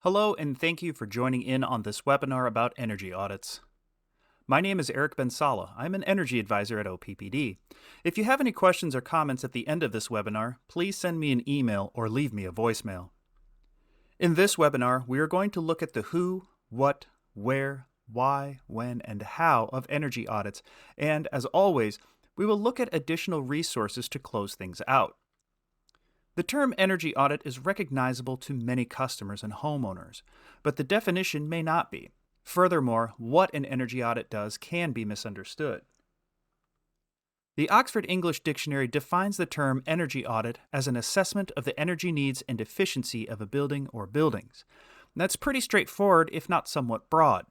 Hello, and thank you for joining in on this webinar about energy audits. My name is Eric Bensala. I'm an energy advisor at OPPD. If you have any questions or comments at the end of this webinar, please send me an email or leave me a voicemail. In this webinar, we are going to look at the who, what, where, why, when, and how of energy audits, and as always, we will look at additional resources to close things out. The term energy audit is recognizable to many customers and homeowners, but the definition may not be. Furthermore, what an energy audit does can be misunderstood. The Oxford English Dictionary defines the term energy audit as an assessment of the energy needs and efficiency of a building or buildings. That's pretty straightforward, if not somewhat broad.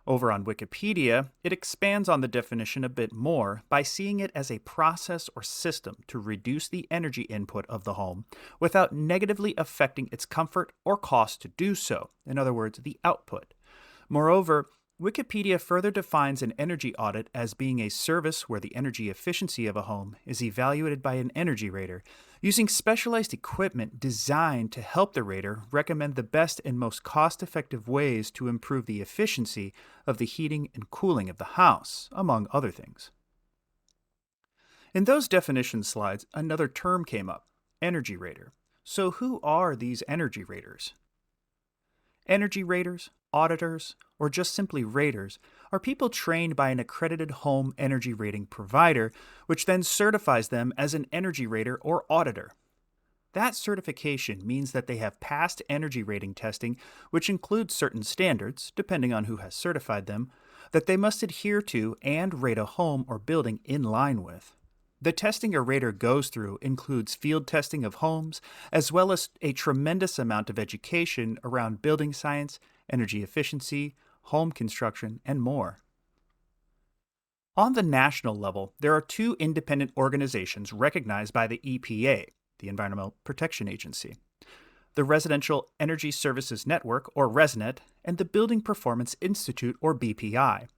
Over on Wikipedia, it expands on the definition a bit more by seeing it as a process or system to reduce the energy input of the home without negatively affecting its comfort or cost to do so, in other words, the output. Moreover, Wikipedia further defines an energy audit as being a service where the energy efficiency of a home is evaluated by an energy rater, using specialized equipment designed to help the rater recommend the best and most cost-effective ways to improve the efficiency of the heating and cooling of the house, among other things. In those definition slides, another term came up, energy rater. So who are these energy raters? Energy raters, auditors, or just simply raters are people trained by an accredited home energy rating provider, which then certifies them as an energy rater or auditor. That certification means that they have passed energy rating testing, which includes certain standards, depending on who has certified them, that they must adhere to and rate a home or building in line with. The testing a rater goes through includes field testing of homes, as well as a tremendous amount of education around building science, energy efficiency, home construction, and more. On the national level, there are two independent organizations recognized by the EPA, the Environmental Protection Agency: the Residential Energy Services Network, or RESNET, and the Building Performance Institute, or BPI.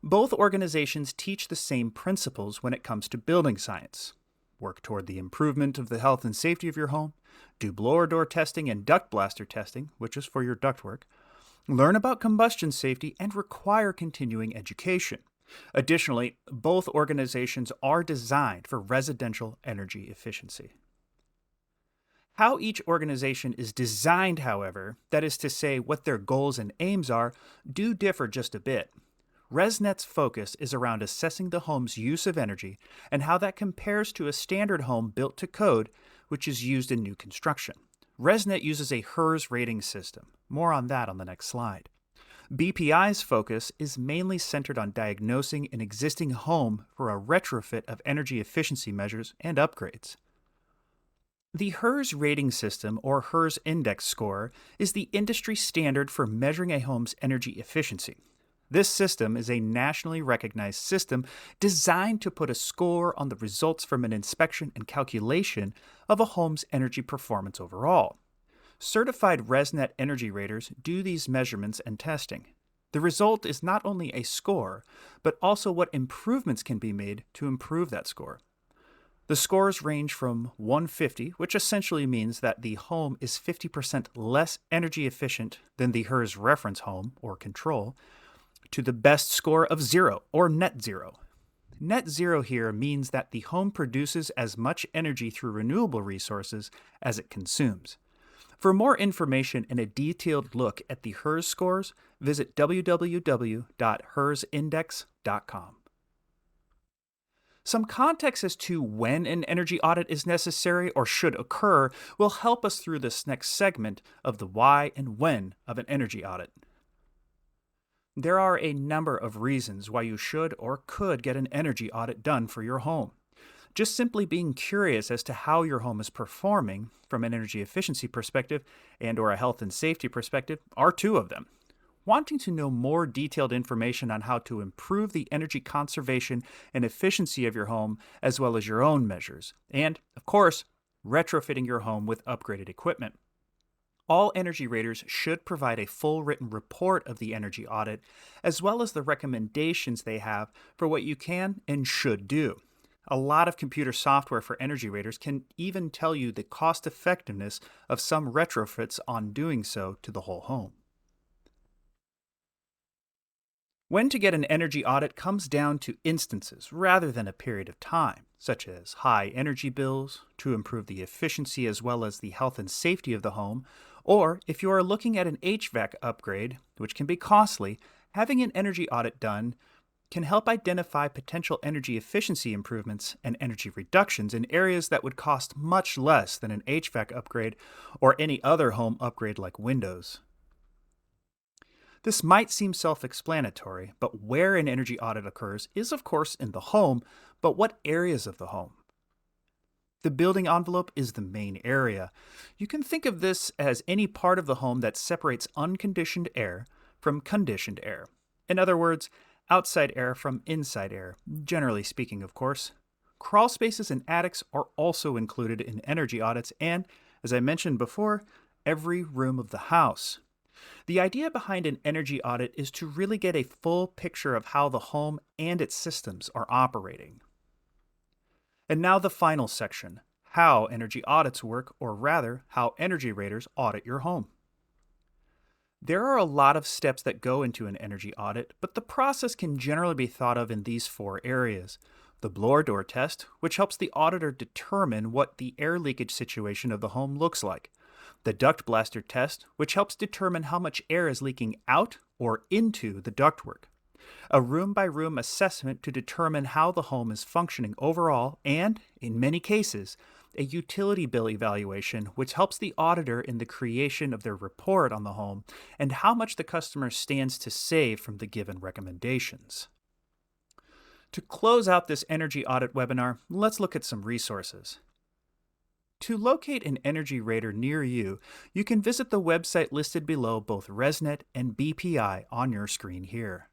Both organizations teach the same principles when it comes to building science. Work toward the improvement of the health and safety of your home, do blower door testing and duct blaster testing, which is for your ductwork, learn about combustion safety, and require continuing education. Additionally, both organizations are designed for residential energy efficiency. How each organization is designed, however, that is to say what their goals and aims are, do differ just a bit. RESNET's focus is around assessing the home's use of energy and how that compares to a standard home built to code, which is used in new construction. RESNET uses a HERS rating system. More on that on the next slide. BPI's focus is mainly centered on diagnosing an existing home for a retrofit of energy efficiency measures and upgrades. The HERS rating system, or HERS index score, is the industry standard for measuring a home's energy efficiency. This system is a nationally recognized system designed to put a score on the results from an inspection and calculation of a home's energy performance overall. Certified RESNET energy raters do these measurements and testing. The result is not only a score, but also what improvements can be made to improve that score. The scores range from 150, which essentially means that the home is 50% less energy efficient than the HERS reference home or control, to the best score of 0, or net zero. Net zero here means that the home produces as much energy through renewable resources as it consumes. For more information and a detailed look at the HERS scores, visit www.hersindex.com. Some context as to when an energy audit is necessary or should occur will help us through this next segment of the why and when of an energy audit. There are a number of reasons why you should or could get an energy audit done for your home. Just simply being curious as to how your home is performing from an energy efficiency perspective and/or a health and safety perspective are two of them. Wanting to know more detailed information on how to improve the energy conservation and efficiency of your home, as well as your own measures. And, of course, retrofitting your home with upgraded equipment. All energy raters should provide a full written report of the energy audit, as well as the recommendations they have for what you can and should do. A lot of computer software for energy raters can even tell you the cost effectiveness of some retrofits on doing so to the whole home. When to get an energy audit comes down to instances rather than a period of time, such as high energy bills, to improve the efficiency as well as the health and safety of the home, or if you are looking at an HVAC upgrade, which can be costly, having an energy audit done can help identify potential energy efficiency improvements and energy reductions in areas that would cost much less than an HVAC upgrade or any other home upgrade like windows. This might seem self-explanatory, but where an energy audit occurs is of course in the home, but what areas of the home? The building envelope is the main area. You can think of this as any part of the home that separates unconditioned air from conditioned air. In other words, outside air from inside air, generally speaking, of course. Crawl spaces and attics are also included in energy audits and, as I mentioned before, every room of the house. The idea behind an energy audit is to really get a full picture of how the home and its systems are operating. And now the final section, how energy audits work, or rather, how energy raters audit your home. There are a lot of steps that go into an energy audit, but the process can generally be thought of in these 4 areas. The blower door test, which helps the auditor determine what the air leakage situation of the home looks like. The duct blaster test, which helps determine how much air is leaking out or into the ductwork. A room-by-room assessment to determine how the home is functioning overall, and, in many cases, a utility bill evaluation, which helps the auditor in the creation of their report on the home and how much the customer stands to save from the given recommendations. To close out this energy audit webinar, let's look at some resources. To locate an energy rater near you, you can visit the website listed below both RESNET and BPI on your screen here.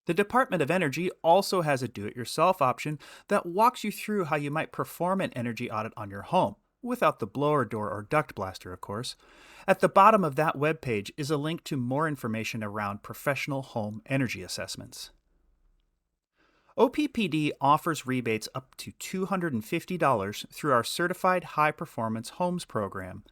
The Department of Energy also has a do-it-yourself option that walks you through how you might perform an energy audit on your home, without the blower door or duct blaster, of course. At the bottom of that webpage is a link to more information around professional home energy assessments. OPPD offers rebates up to $250 through our Certified High Performance Homes program.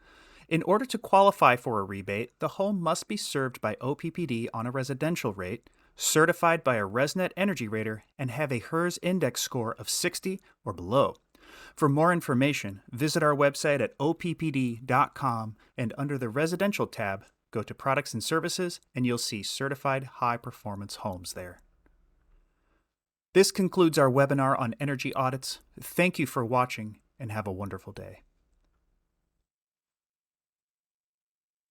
In order to qualify for a rebate, the home must be served by OPPD on a residential rate, certified by a RESNET energy rater, and have a HERS index score of 60 or below. For more information, visit our website at oppd.com and under the Residential tab, go to Products and Services and you'll see Certified High Performance Homes there. This concludes our webinar on energy audits. Thank you for watching and have a wonderful day.